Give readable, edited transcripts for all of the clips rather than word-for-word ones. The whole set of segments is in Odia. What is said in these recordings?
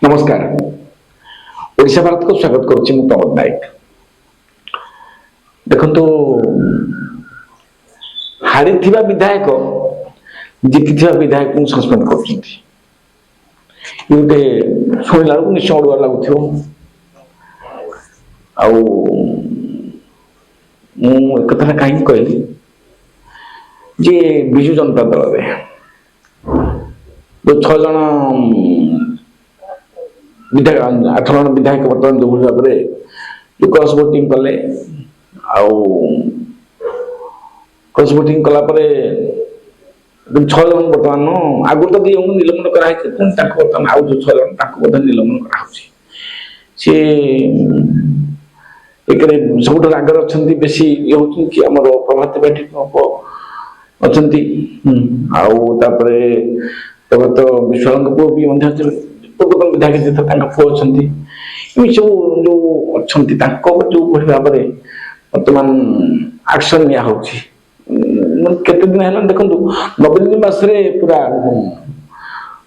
नमस्कार। ओडिशा भारत को स्वागत करुच्ची मु प्रमोद नायक। देखो हारी विधायक जीति विधायक को सस्पेंड कर शुणिला निश्चय अड़ुआ लगुथ कथा कहीं कहली जे विजु जनता दल जो 6 जन विधायक 8 जन विधायक बर्तमान जो भाव में क्रॉस वोटिंग कले क्रॉस वोटिंग कलापर 6 जन बर्तमान आगु तो दी निलंबन कराई बर्तमान आउ जो 6 जन निलंबन कर सब आगे अच्छा बेसी ये हूँ कि आम प्रभात बैठी अच्छा तो विश्वाल पुओ भी पूर्वतन विधायक पुओ अच्छा सब जो अच्छा जो भाव में बर्तमान एक्शन निया केते दिन है देखो नवीन निवास पूरा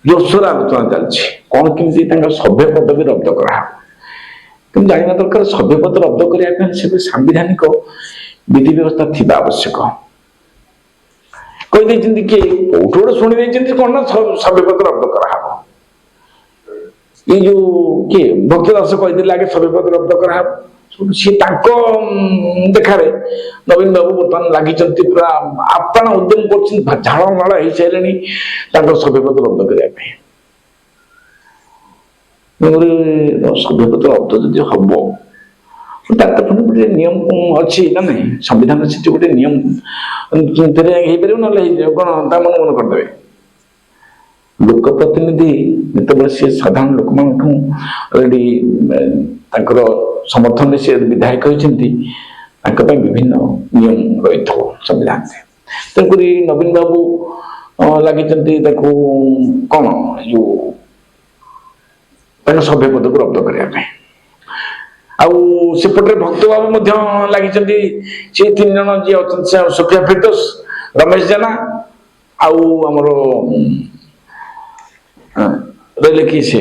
जोरसोर आलोचना चलती कौन केमती सभ्य पद भी रद्द करा कि जाना दरकार सभ्य पद रद्द करने सांविधानिक विधि व्यवस्था थी आवश्यक कही किए कौट शुणी कौन ना सभ्य पद रद्द करा ये जो किए भक्तदास कहीदे आगे सभ्य पद रद्द करा सी देखार नवीन बाबू बर्तमान लगी पूरा आप्राण उद्यम कर झाड़ नाड़ हो सारे सभ्य पद रद्द करने सभ्य पद रद्द जो हम गोटे नियम अच्छी ना नहीं संविधान से गोटे नियम ना कौन ता मन मन करदे लोक प्रतिनिधि जिते सी साधारण लोक अलरेडी समर्थन से विधायक होती विभिन्न नियम रही संविधान से तेणुक नवीन बाबू लगी कौन जो सभ्य पद को रद्द करने सेपटे भक्त बाबू लगी सी 3 जन जी अच्छा सोफिया फिरदोस रमेश जेना आमर रही कि सी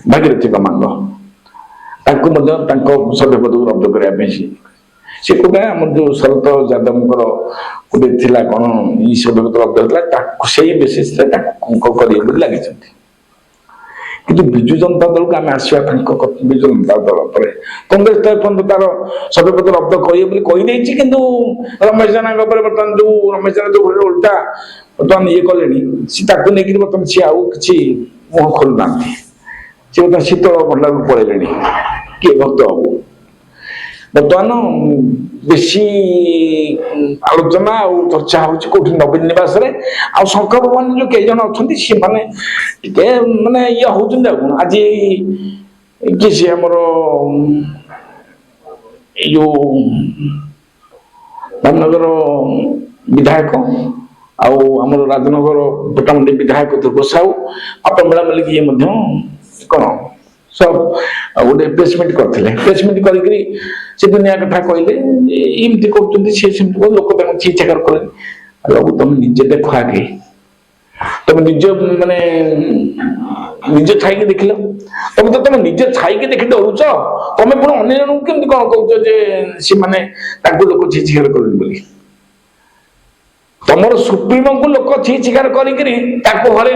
भागीरथी कमांग सभ्य पद को रद्द करने सी कौटे आम जो शरत यादव गोटे कौन ये सभ्य पद रद्द होता से बेसिस करेंगे लगी किंतु विजु जनता दल को आम आसवा विजु जनता दल पर कांग्रेस तो तार सभ्य पद रद्द करेंगे कि रमेश जेना बर्तमान जो रमेश जेना जो उल्टा बर्तमान ये कले नहीं बर्तमान सी आउ कि मुह खोलुना सी बर्तमान शीतल भंडार को पलैले किए भक्त बाबू बर्तमान बेसी आलोचना चर्चा हो नवीन निवास शंकर भवन जो कई जन अच्छा सी मैंने माने ये होती आज किए सी आमर जो रामनगर विधायक आमर राजनगर पटामुंडी विधायक दुर्ग साहू आप मेला मिल ये कौन सब गोटे प्लेसमेंट करते प्लेसमेंट कर दुनिया कथा कहले एमती कर लोक चेकार कर तुम निजे देख आगे तुम निज माने निजे छाई देख लो तुम निजे छाई देख डरुच तुम पुणी अन्य जन केमती कौन कह सी मैंने लोक चेकार कर तुम सुप्रीमो को लोक छी छिकार कर हर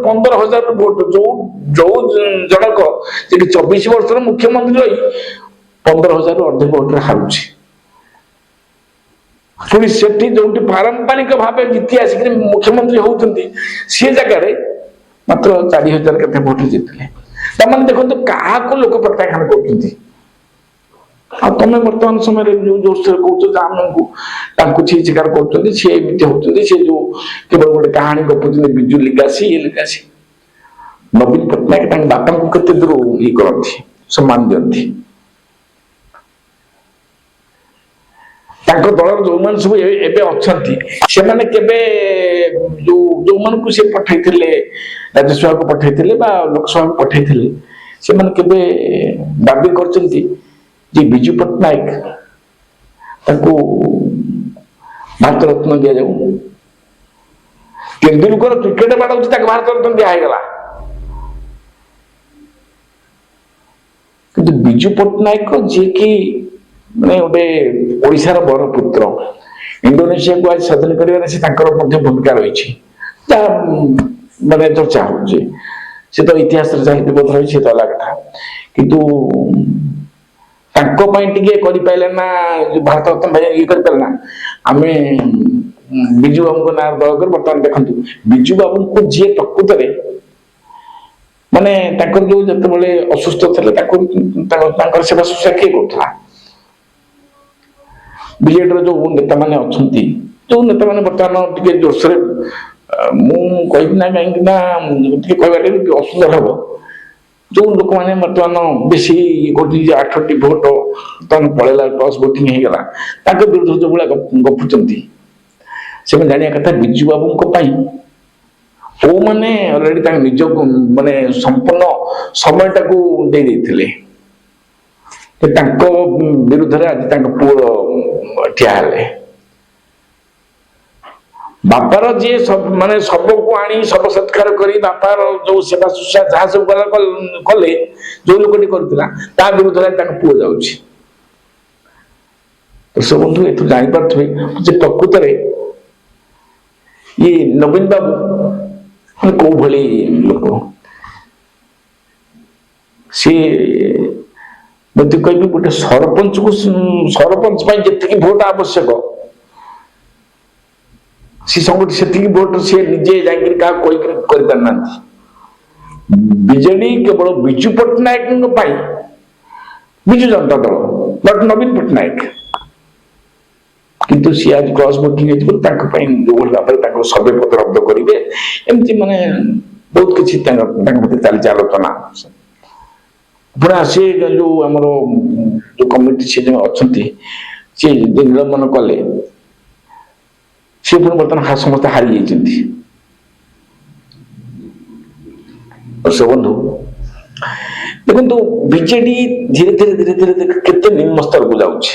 15,000 भोट जो जो जनक जी 24 वर्ष मुख्यमंत्री रही 15,000 अर्ध भोट हारुची पुणी से जो पारंपरिक भाव जीति आसिक मुख्यमंत्री होती सी जगह मात्र 4,000 के भोट जीतले देखो क्या लोक प्रत्याख्यान कर तुम बर्तमान समय जो जोर कह छी छिकार कर सी एमती होती सी जो केवल गोटे कहानी गपुच बिजु लिगासी ये लिगासी नवीन पट्टनायक बापा को केते दूर ये करती सम्मान दिखती दल जो मैंने सब अच्छा जो मन को पठे राज्यसभा को पठे लोकसभा को पठे से दाबी कर विजु पट्टनायक भारत रत्न दि जाऊ तेंदुलकर क्रिकेट बाड़ाऊँ भारत रत्न दिगला ବିଜୁ ପଟ୍ଟନାୟକ ଯିଏକି ମାନେ ଗୋଟେ ଓଡ଼ିଶାର ବର ପୁତ୍ର, ଇଣ୍ଡୋନେସିଆକୁ ଆଜି ସ୍ୱାଧୀନ କରିବାରେ ସେ ତାଙ୍କର ମଧ୍ୟ ଭୂମିକା ରହିଛି, ଯାହା ମାନେ ଚର୍ଚ୍ଚା ହଉଛି। ସେ ତ ଇତିହାସରେ ଯାହା ଲିପିବଦ୍ଧ ରହିଛି ସେ ତ ଅଲଗା କଥା, କିନ୍ତୁ ତାଙ୍କ ପାଇଁ ଟିକେ କରିପାରିଲେ ନା ଭାରତ ରତ୍ନ ଭାଇ ଇଏ କରିପାରିଲେ ନା। ଆମେ ବିଜୁ ବାବୁଙ୍କ ନାଁ ଦଳ କରି ବର୍ତ୍ତମାନ ଦେଖନ୍ତୁ ବିଜୁ ବାବୁଙ୍କୁ ଯିଏ ପ୍ରକୃତରେ ମାନେ ତାଙ୍କର ଯୋଉ ଯେତେବେଳେ ଅସୁସ୍ଥ ଥିଲେ ତାଙ୍କର ସେବା ଶୁଶ୍ରୂଷା କିଏ କରୁଥିଲା? ବିଜେଡିର ଯୋଉ ନେତାମାନେ ଅଛନ୍ତି, ଯୋଉ ନେତାମାନେ ବର୍ତ୍ତମାନ ଟିକେ ଜୋରସୋରେ ମୁଁ କହିବି ନା କାହିଁକି ନା ଟିକେ କହିବାଟା ଟିକେ ଅସୁନ୍ଦର ହବ, ଯୋଉ ଲୋକମାନେ ବର୍ତ୍ତମାନ ବେଶୀ କରୁଛି 8ଟି ଭୋଟ ବର୍ତ୍ତମାନ ପଳେଇଲା କ୍ରସ୍ ଭୋଟିଂ ହେଇଗଲା, ତାଙ୍କ ବିରୁଦ୍ଧ ଯୋଉଭଳିଆ ଗପୁଛନ୍ତି ସେମାନେ ଜାଣିବା କଥା ବିଜୁ ବାବୁଙ୍କ ପାଇଁ କୋଉମାନେ ଅଲରେଡି ତାଙ୍କ ନିଜକୁ ମାନେ ସମ୍ପୂର୍ଣ୍ଣ ସମୟଟାକୁ ଦେଇ ଦେଇଥିଲେ, ତାଙ୍କ ବିରୁଦ୍ଧରେ ଆଜି ତାଙ୍କ ପୁଅ ଠିଆ ହେଲେ। ବାପାର ଯିଏ ମାନେ ଶବକୁ ଆଣି ଶବ ସତ୍କାର କରି ବାପାର ଯୋଉ ସେବା ଶୁଶ୍ରୂଷା ଯାହା ସବୁ କଲେ ଯୋଉ ଲୋକଟି କରୁଥିଲା ତା ବିରୁଦ୍ଧରେ ତାଙ୍କ ପୁଅ ଯାଉଛି। ଦର୍ଶକ ବନ୍ଧୁ ଏଠୁ ଜାଣିପାରୁଥିବେ ଯେ ପ୍ରକୃତରେ ଇଏ ନବୀନ ବାବୁ କୋଉ ଭଳି ଲୋକ। ସିଏ ଯଦି କହିବି ଗୋଟେ ସରପଞ୍ଚ ପାଇଁ ଯେତିକି ଭୋଟ ଆବଶ୍ୟକ ସେତିକି ଭୋଟ ସିଏ ନିଜେ ଯାଇକିରି କାହାକୁ କହିକିରି କରିପାରିନାହାନ୍ତି। ବିଜେଡି କେବଳ ବିଜୁ ପଟ୍ଟନାୟକଙ୍କ ପାଇଁ, ବିଜୁ ଜନତା ଦଳ ବଟ୍ ନବୀନ ପଟ୍ଟନାୟକ, କିନ୍ତୁ ସିଏ ଆଜି କ୍ରସ୍ ଭୋଟିଂ ହେଇଯିବ ତାଙ୍କ ପାଇଁ ଯୋଉଭଳି ଭାବରେ ତାଙ୍କ ସର୍ଭେ ପତ୍ର ରଦ୍ଦ କରିବେ, ଏମିତି ମାନେ ବହୁତ କିଛି ତାଙ୍କ ମଧ୍ୟରେ ଚାଲିଛି ଆଲୋଚନା। ପୁଣି ଆସି ଯୋଉ ଆମର ଯୋଉ କମିଟି ସେ ଯୋଉ ଅଛନ୍ତି ସେ ନିଲମ୍ବନ କଲେ, ସେ ପୁଣି ବର୍ତ୍ତମାନ ସମସ୍ତେ ହାରି ଯାଇଛନ୍ତି। ବନ୍ଧୁ ଦେଖନ୍ତୁ ବିଜେଡି ଧୀରେ ଧୀରେ କେତେ ନିମ୍ନ ସ୍ତରକୁ ଯାଉଛି,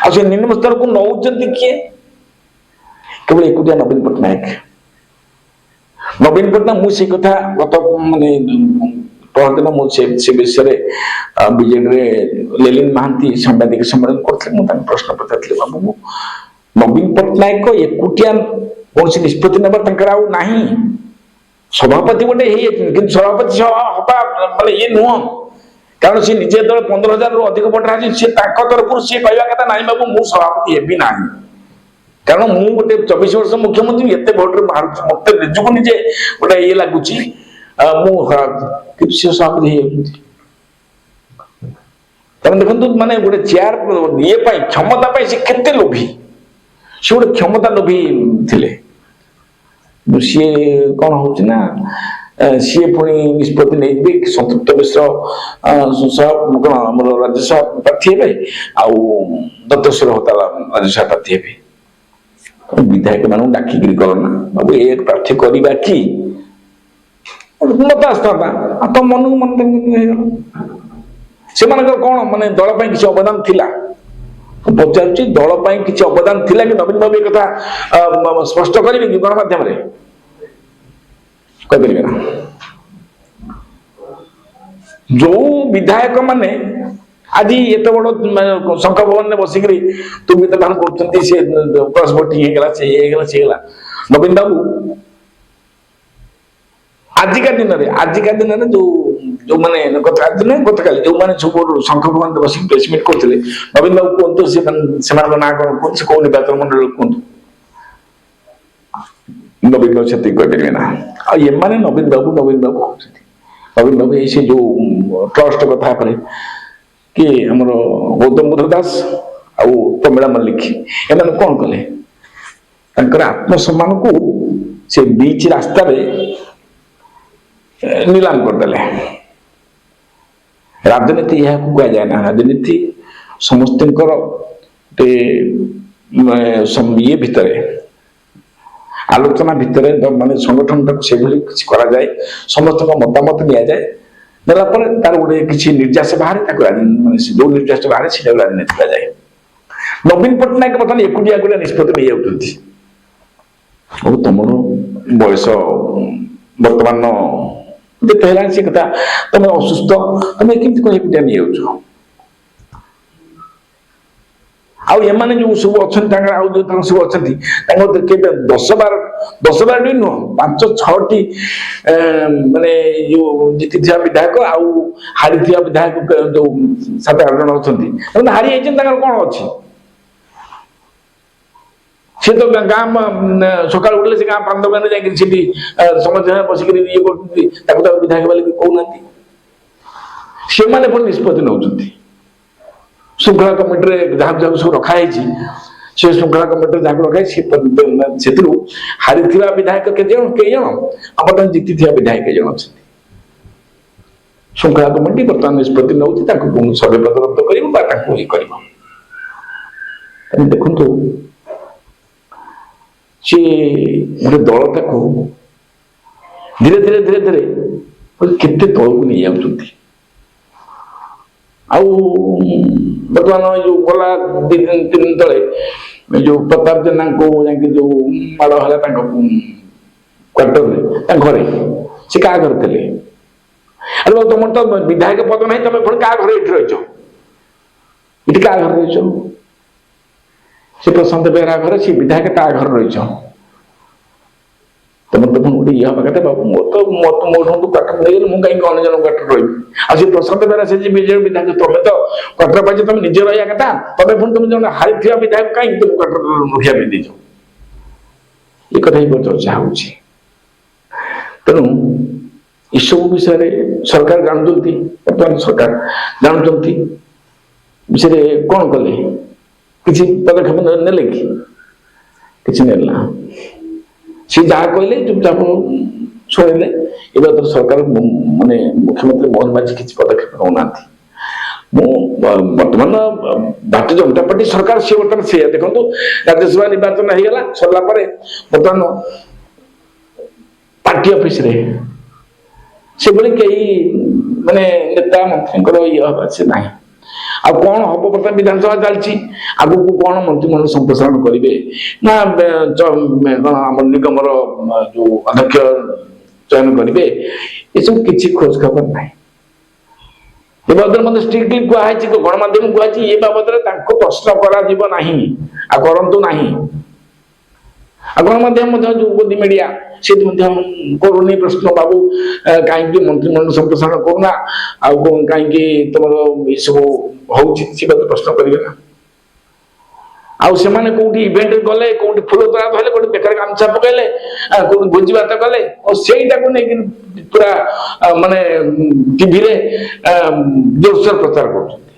ଆଉ ସେ ନିମ୍ନ ସ୍ତରକୁ ନଉଛନ୍ତି କିଏ? କେବଳ ଏକୁଟିଆ ନବୀନ ପଟ୍ଟନାୟକ। ମୁଁ ସେଇ କଥା ଗତ ମାନେ ପରଦିନ ମୁଁ ସେ ବିଷୟରେ ବିଜେଡିରେ ଲେଲିନ ମହାନ୍ତି ସାମ୍ବାଦିକ ସମ୍মেଳନ କରିଥିଲେ। ମୁଁ ତାଙ୍କୁ ପ୍ରଶ୍ନ ପଚାରିଥିଲି, ବାବୁ ନବୀନ ପଟ୍ଟନାୟକ ଏକୁଟିଆ କୌଣସି ନିଷ୍ପତ୍ତି ନେବା ତାଙ୍କର ଆଉ ନାହିଁ। ସଭାପତି ଗୋଟେ ହେଇଯାଇଛନ୍ତି, କିନ୍ତୁ ସଭାପତି ହବା ମାନେ ଇଏ ନୁହଁ, କାରଣ ସେ ନିଜେ ଯେତେବେଳେ 15,000ରୁ ଅଧିକ ଭୋଟ ଅଛି ସେ ତାଙ୍କ ତରଫରୁ ସିଏ କହିବା କଥା ନାହିଁ ବାବୁ ମୁଁ ସଭାପତି ହେବି ନାହିଁ, କାରଣ ମୁଁ ଗୋଟେ 24 ବର୍ଷ ମୁଖ୍ୟମନ୍ତ୍ରୀ ଏତେ ଭୋଟରେ ବାହାରୁଛି, ମତେ ନିଜକୁ ନିଜେ ଗୋଟେ ଇଏ ଲାଗୁଛି ମୁଁ କିନ୍ତୁ ସେ ସଭାପତି ହେଇଯାଉଛନ୍ତି। କାରଣ ଦେଖନ୍ତୁ ମାନେ ଗୋଟେ ଚେୟାର ଇଏ ପାଇଁ କ୍ଷମତା ପାଇଁ ସେ କେତେ ଲୋଭୀ, ସେ ଗୋଟେ କ୍ଷମତା ଲୋଭୀ ଥିଲେ। ସିଏ କଣ ହଉଛି ନା ସିଏ ପୁଣି ନିଷ୍ପତ୍ତି ନେଇଯିବେ ସନ୍ତୁପ୍ତ ମିଶ୍ର ଆମର ରାଜ୍ୟସଭା ପ୍ରାର୍ଥୀ ହେବେ ଆଉ ଦତ୍ତେଶ୍ୱର ହୋତାଳ ରାଜ୍ୟସଭା ପ୍ରାର୍ଥୀ ହେବେ। ବିଧାୟକ ମାନଙ୍କୁ ଡାକିକିରି କରନା ବାବୁ ଏ ପ୍ରାର୍ଥୀ କରିବା କି ମତ ଆସିଥାନ୍ତା, ଆଉ ତମ ମନକୁ ମନ ହେଇଗଲା। ସେମାନଙ୍କର କଣ ମାନେ ଦଳ ପାଇଁ କିଛି ଅବଦାନ ଥିଲା? ପଚାରୁଛି ଦଳ ପାଇଁ କିଛି ଅବଦାନ ଥିଲା କି? ନବୀନ ବାବୁ ଏ କଥା ସ୍ପଷ୍ଟ କରିବେ କି ଗଣମାଧ୍ୟମରେ? କହିପାରିବେ ନା। ଯୋଉ ବିଧାୟକ ମାନେ ଆଜି ଏତେ ବଡ ଶଙ୍ଖ ଭବନରେ ବସିକିରି ତୁ ବିଧାନ କରୁଛନ୍ତି, ସେ କ୍ରସ୍ ଭୋଟିଂ ହେଇଗଲା, ସେ ହେଇଗଲା, ସେ ହେଇଗଲା। ନବୀନ ବାବୁ ଆଜିକା ଦିନରେ ଯୋଉମାନେ ଗତକାଲି ଯୋଉମାନେ ସବୁ ଶଙ୍ଖ ଭବନରେ ବସିକି ପ୍ରେସମିଟ୍ କରୁଥିଲେ, ନବୀନ ବାବୁ କୁହନ୍ତୁ ସେମାନଙ୍କ ନାଁ କଣ କୁହନ୍ତୁ, ସେ କୋଉ ନିର୍ବାଚନ ମଣ୍ଡଳୀ କୁହନ୍ତୁ? ନବୀନ ବାବୁ ସେତିକି କହିପାରିବେ ନା। ଆଉ ଏମାନେ ନବୀନ ବାବୁ କହୁଛନ୍ତି। ନବୀନ ବାବୁ ଏଇ ସେ ଯୋଉ ଟ୍ରଷ୍ଟ କଥା ପରେ କି ଆମର ଗୌତମ ବୁଦ୍ଧ ଦାସ ଆଉ ପ୍ରମିଳା ମଲ୍ଲିକ ଏମାନେ କଣ କଲେ? ତାଙ୍କର ଆତ୍ମସମ୍ମାନକୁ ସେ ବିଚ୍ ରାସ୍ତାରେ ନିଲାମ କରିଦେଲେ। ରାଜନୀତି ଏହାକୁ କୁହାଯାଏ ନା। ରାଜନୀତି ସମସ୍ତଙ୍କର ଇଏ ଭିତରେ ଆଲୋଚନା ଭିତରେ ମାନେ ସଂଗଠନଟାକୁ ସେଭଳି କିଛି କରାଯାଏ, ସମସ୍ତଙ୍କ ମତାମତ ନିଆଯାଏ, ନେଲା ପରେ ତାର ଗୋଟେ କିଛି ନିର୍ଯାସ ବାହାରେ, ତାକୁ ମାନେ ଯୋଉ ନିର୍ଯାସ ବାହାରେ ସେଟାକୁ ରାଜନୀତି କୁହାଯାଏ। ନବୀନ ପଟ୍ଟନାୟକ ବର୍ତ୍ତମାନ ଏକୁଟିଆ ନିଷ୍ପତ୍ତି ନେଇଯାଉଛନ୍ତି। ଆଉ ତମର ବୟସ ବର୍ତ୍ତମାନ ଯେତେ ହେଲାଣି ସେ କଥା, ତମେ ଅସୁସ୍ଥ, ତମେ କେମିତି କଣ ଏକୁଟିଆ ନେଇଯାଉଛ? ଆଉ ଏମାନେ ଯୋଉ ସବୁ ଅଛନ୍ତି ତାଙ୍କର ଆଉ ଯୋଉ ତାଙ୍କ ସବୁ ଅଛନ୍ତି ତାଙ୍କ କେବେ 10-12ଟି ନୁହଁ 5-6ଟି ମାନେ ଯୋଉ ଜିତିଥିବା ବିଧାୟକ ଆଉ ହାରିଥିବା ବିଧାୟକ ଯୋଉ 7-8 ଜଣ ଅଛନ୍ତି ହାରି ଯାଇଛନ୍ତି ତାଙ୍କର କଣ ଅଛି ସେ ତ ଗାଁ ସକାଳୁ ଉଠିଲେ ସେ ଗାଁ ପାନ ଦୋକାନରେ ଯାଇକି ସେଠି ସମସ୍ତେ ବସିକିରି ଇଏ କରୁଛନ୍ତି ତାକୁ ତାକୁ ବିଧାୟକ ବୋଲି କହୁନାହାନ୍ତି ସେମାନେ ପୁଣି ନିଷ୍ପତ୍ତି ନେଉଛନ୍ତି ଶୃଙ୍ଖଳା କମିଟିରେ ଯାହାକୁ ଯାହାକୁ ସବୁ ରଖା ହେଇଛି ସେ ଶୃଙ୍ଖଳା କମିଟିରେ ଯାହାକୁ ରଖା ହେଇଛି ସେଥିରୁ ହାରିଥିବା ବିଧାୟକ କେଇ ଜଣ ଆଉ ବର୍ତ୍ତମାନ ଜିତିଥିବା ବିଧାୟକ କେଇ ଜଣ ଅଛନ୍ତି ଶୃଙ୍ଖଳା କମିଟି ବର୍ତ୍ତମାନ ନିଷ୍ପତ୍ତି ନେଉଛି ତାଙ୍କୁ ସଭ୍ୟପଦ ରଦ୍ଦ କରିବ ବା ତାଙ୍କୁ ଇଏ କରିବ ଦେଖନ୍ତୁ ସେ ଗୋଟେ ଦଳ ତାକୁ ଧୀରେ ଧୀରେ କେତେ ତଳକୁ ନେଇଯାଉଛନ୍ତି ଆଉ ବର୍ତ୍ତମାନ ଯୋଉ ଗଲା 2-3 ଦିନ ତଳେ ଯୋଉ ପ୍ରତାପ ଜେନାଙ୍କୁ ଯାଇକି ଯୋଉ ମାଡ଼ ହେଲା ତାଙ୍କ କ୍ୱାର୍ଟରରେ ତାଙ୍କ ଘରେ ସେ କାହା ଘରେ ଥିଲେ ଆରେ ତମର ତ ବିଧାୟକ ପଦ ନାହିଁ ତମେ ପୁଣି କାହା ଘରେ ଏଠି ରହିଛ ଏଠି କାହା ଘରେ ରହିଛ ସେ ପ୍ରଶାନ୍ତ ବେହେରା ଘରେ ସେ ବିଧାୟକ କାହା ଘରେ ରହିଛ ତମର ତ ପୁଣି ଗୋଟେ ଇଏ ହବା କଥା ବାବୁ ମୋଠୁ କ୍ୱାର୍ଟର ନେଇଗଲେ ମୁଁ କାହିଁକି ଅନ୍ୟ ଜଣଙ୍କ କ୍ୱାର୍ଟର ରହିବି ଆଉ ସେ ପ୍ରଶାନ୍ତ ବେହେରା ସେ ବିଜେଡି ବିଧାୟକ ତମେ ତ କ୍ୱାର୍ଟର ପାଇଛ ତମେ ନିଜେ ରହିବା କଥା ତମେ ପୁଣି ତମେ ଜଣେ ହାରିଥିବା ବିଧାୟକ କାହିଁକି ତମେ କ୍ୱାର୍ଟର ରଖିବା ପାଇଁ ଦେଇଛ ଏ କଥା ହିଁ ଚର୍ଚ୍ଚା ହଉଛି ତେଣୁ ଏସବୁ ବିଷୟରେ ସରକାର ଜାଣୁଛନ୍ତି ବର୍ତ୍ତମାନ ସରକାର ଜାଣୁଛନ୍ତି ବିଷୟରେ କଣ କଲେ କିଛି ପଦକ୍ଷେପ ନେଲେ କି କିଛି ନେଲା ସେ ଯାହା କହିଲେ ଚୁପଚାପ ଶୁଣିଲେ ଏବେ ସରକାର ମାନେ ମୁଖ୍ୟମନ୍ତ୍ରୀ ମୋହନ ମାଝୀ କିଛି ପଦକ୍ଷେପ ନେଉନାହାନ୍ତି ମୁଁ ବର୍ତ୍ତମାନ ଭାରତୀୟ ଜନତା ପାର୍ଟି ସରକାର ସିଏ ବର୍ତ୍ତମାନ ସେଇଆ ଦେଖନ୍ତୁ ରାଜ୍ୟସଭା ନିର୍ବାଚନ ହେଇଗଲା ସରିଲା ପରେ ବର୍ତ୍ତମାନ ପାର୍ଟି ଅଫିସରେ ସେଭଳି କେହି ମାନେ ନେତା ମନ୍ତ୍ରୀଙ୍କର ଇଏ ହବା ସେ ନାହିଁ ଆଉ କଣ ହବ ବର୍ତ୍ତମାନ ବିଧାନସଭା ଚାଲିଛି ଆଗକୁ କଣ ମନ୍ତ୍ରୀମଣ୍ଡଳ ସମ୍ପ୍ରସାରଣ କରିବେ ନା କଣ ଆମର ନିଗମର ଯୋଉ ଅଧ୍ୟକ୍ଷ ଚୟନ କରିବେ ଏସବୁ କିଛି ଖୋଜ ଖବର ନାହିଁ ଏ ବାବଦରେ ମଧ୍ୟ ଷ୍ଟ୍ରିକ୍ଟଲି କୁହାଯାଇଛି ଗଣମାଧ୍ୟମ କୁହାଯାଇଛି ଏ ବାବଦରେ ତାଙ୍କୁ ପ୍ରଶ୍ନ କରାଯିବ ନାହିଁ ଆଉ କରନ୍ତୁ ନାହିଁ ଆଉ ଗଣମାଧ୍ୟମ ମଧ୍ୟ ଯୋଉ ଗଦି ମିଡିଆ ସେ ମଧ୍ୟ କରୁନି ପ୍ରଶ୍ନ ବାବୁ କାହିଁକି ମନ୍ତ୍ରୀମଣ୍ଡଳ ସମ୍ପ୍ରସାରଣ କରୁନା ଆଉ କାହିଁକି ତମର ଏସବୁ ହଉଛି ସେ ପ୍ରଶ୍ନ କରିବେ ନା ଆଉ ସେମାନେ କୋଉଠି ଇଭେଣ୍ଟ ଗଲେ କୋଉଠି ଫୁଲ ତୋଳା ଧଇଲେ କୋଉଠି ବେକରେ ଗାମୁଛା ପକେଇଲେ କୋଉଠି ଭୋଜି ଭାତ କଲେ ଆଉ ସେଇଟାକୁ ନେଇକି ପୁରା ମାନେ ଟିଭିରେ ଜୋରସୋର ପ୍ରଚାର କରୁଛନ୍ତି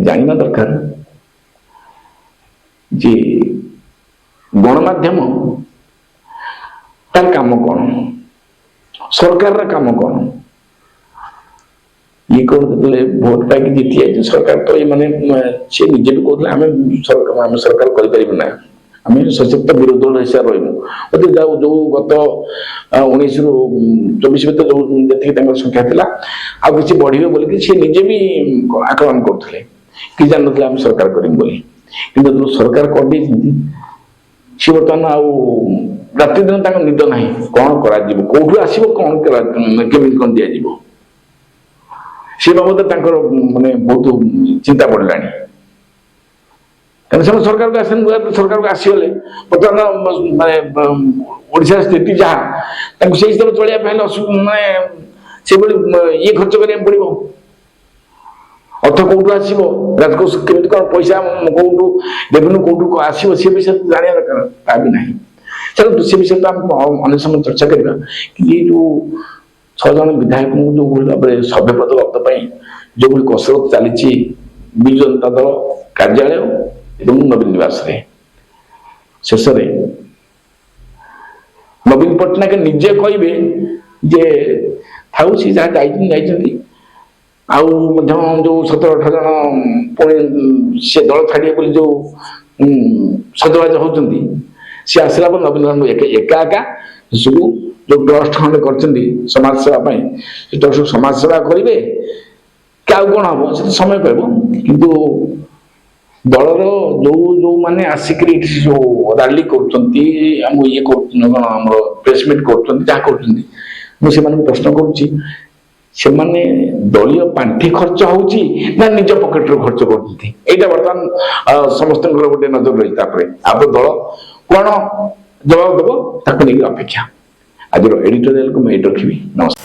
ଜାଣିବା ଦରକାର ଯେ ଗଣମାଧ୍ୟମ ତାର କାମ କଣ ସରକାରର କାମ କଣ ଇଏ କଣ ଯେତେବେଳେ ଭୋଟ ପାଇକି ଜିତି ଯାଇଛି ସରକାର ତ ଏମାନେ ସେ ନିଜେ ବି କହୁଥିଲେ ଆମେ ସରକାର କରିପାରିବୁ ନା ଆମେ ସଶକ୍ତ ବିରୋଧୀ ଦଳ ହିସାବରେ ରହିବୁ ଯୋଉ ଗତ 19ରୁ 24 ଭିତରେ ଯୋଉ ଯେତିକି ତାଙ୍କର ସଂଖ୍ୟା ଥିଲା ଆଉ କିଛି ବଢିବ ବୋଲିକି ସେ ନିଜେ ବି ଆକଳନ କରୁଥିଲେ କି ଜାଣିନଥିଲେ ଆମେ ସରକାର କରିବୁ ବୋଲି କିନ୍ତୁ ଯେତେବେଳେ ସରକାର କରିଦେଇଛନ୍ତି ସେ ବର୍ତ୍ତମାନ ଆଉ ରାତି ଦିନ ତାଙ୍କ ନିଦ ନାହିଁ କଣ କରାଯିବ କୋଉଠୁ ଆସିବ କଣ କେମିତି କଣ ଦିଆଯିବ ସେ ବାବଦରେ ତାଙ୍କର ମାନେ ବହୁତ ଚିନ୍ତା ପଡ଼ିଲାଣି କାରଣ ସେମାନେ ସରକାରକୁ ଆସିଲେ ସରକାରକୁ ଆସିଗଲେ ବର୍ତ୍ତମାନ ମାନେ ଓଡ଼ିଶାର ସ୍ଥିତି ଯାହା ତାଙ୍କୁ ସେଇ ହିସାବରେ ଚଳିବା ପାଇଁ ମାନେ ସେଭଳି ଇଏ ଖର୍ଚ୍ଚ କରିବାକୁ ପଡ଼ିବ ଅର୍ଥ କୋଉଠୁ ଆସିବ ରାଜକୋଷ କେମିତି କଣ ପଇସା କୋଉଠୁ ରେଭିନ୍ୟୁ କୋଉଠୁ ଆସିବ ସେ ବିଷୟରେ ଜାଣିବା ଦରକାର ତା ବି ନାହିଁ ଚାଲନ୍ତୁ ସେ ବିଷୟରେ ତ ଆମେ ଅନ୍ୟ ସମୟ ଚର୍ଚ୍ଚା କରିବା କି ଏ ଯୋଉ 6 ଜଣ ବିଧାୟକଙ୍କୁ ଯୋଉଭଳି ଭାବରେ ସଭ୍ୟପଦ ରଦ୍ଦ ପାଇଁ ଯୋଉଭଳି କସରତ ଚାଲିଛି ବିଜୁ ଜନତା ଦଳ କାର୍ଯ୍ୟାଳୟ ଏବଂ ନବୀନ ନିବାସରେ ଶେଷରେ ନବୀନ ପଟ୍ଟନାୟକ ନିଜେ କହିବେ ଯେ ଥାଉ ସେ ଯାହା ଯାଇଛନ୍ତି ଆଉ ମଧ୍ୟ ଯୋଉ 17-18 ଜଣ ପୁଣି ସେ ଦଳ ଛାଡ଼ିବେ ବୋଲି ଯୋଉ ସଜବାଜ ହଉଛନ୍ତି ସେ ଆସିଲା ପରେ ନବୀନ ଏକା ସବୁ ଯୋଉ ଟ୍ରଷ୍ଟ ଖଣ୍ଡେ କରିଛନ୍ତି ସମାଜ ସେବା ପାଇଁ ସେ ଟ୍ରଷ୍ଟ ସମାଜ ସେବା କରିବେ କି ଆଉ କଣ ହବ ସେ ସମୟ କହିବ କିନ୍ତୁ ଦଳର ଯୋଉମାନେ ଆସିକିରି ଯୋଉ ରାଲି କରୁଛନ୍ତି ଆମ ଇଏ କରୁଛନ୍ତି କଣ ଆମର ପ୍ରେସମିଟ୍ କରୁଛନ୍ତି ଯାହା କରୁଛନ୍ତି ମୁଁ ସେମାନଙ୍କୁ ପ୍ରଶ୍ନ କରୁଛି ସେମାନେ ଦଳୀୟ ପାଣ୍ଠି ଖର୍ଚ୍ଚ ହଉଛି ନା ନିଜ ପକେଟରୁ ଖର୍ଚ୍ଚ କରୁଛନ୍ତି ଏଇଟା ବର୍ତ୍ତମାନ ସମସ୍ତଙ୍କର ଗୋଟେ ନଜର ରହିଛି ତାପରେ ଆଉ ଦଳ କଣ ଜବାବ ଦେବ ତାକୁ ନେଇକି ଅପେକ୍ଷା। ଆଜିର ଏଡିଟୋରିଆଲକୁ ମୁଁ ଏଇଠି ରଖିବି। ନମସ୍କାର।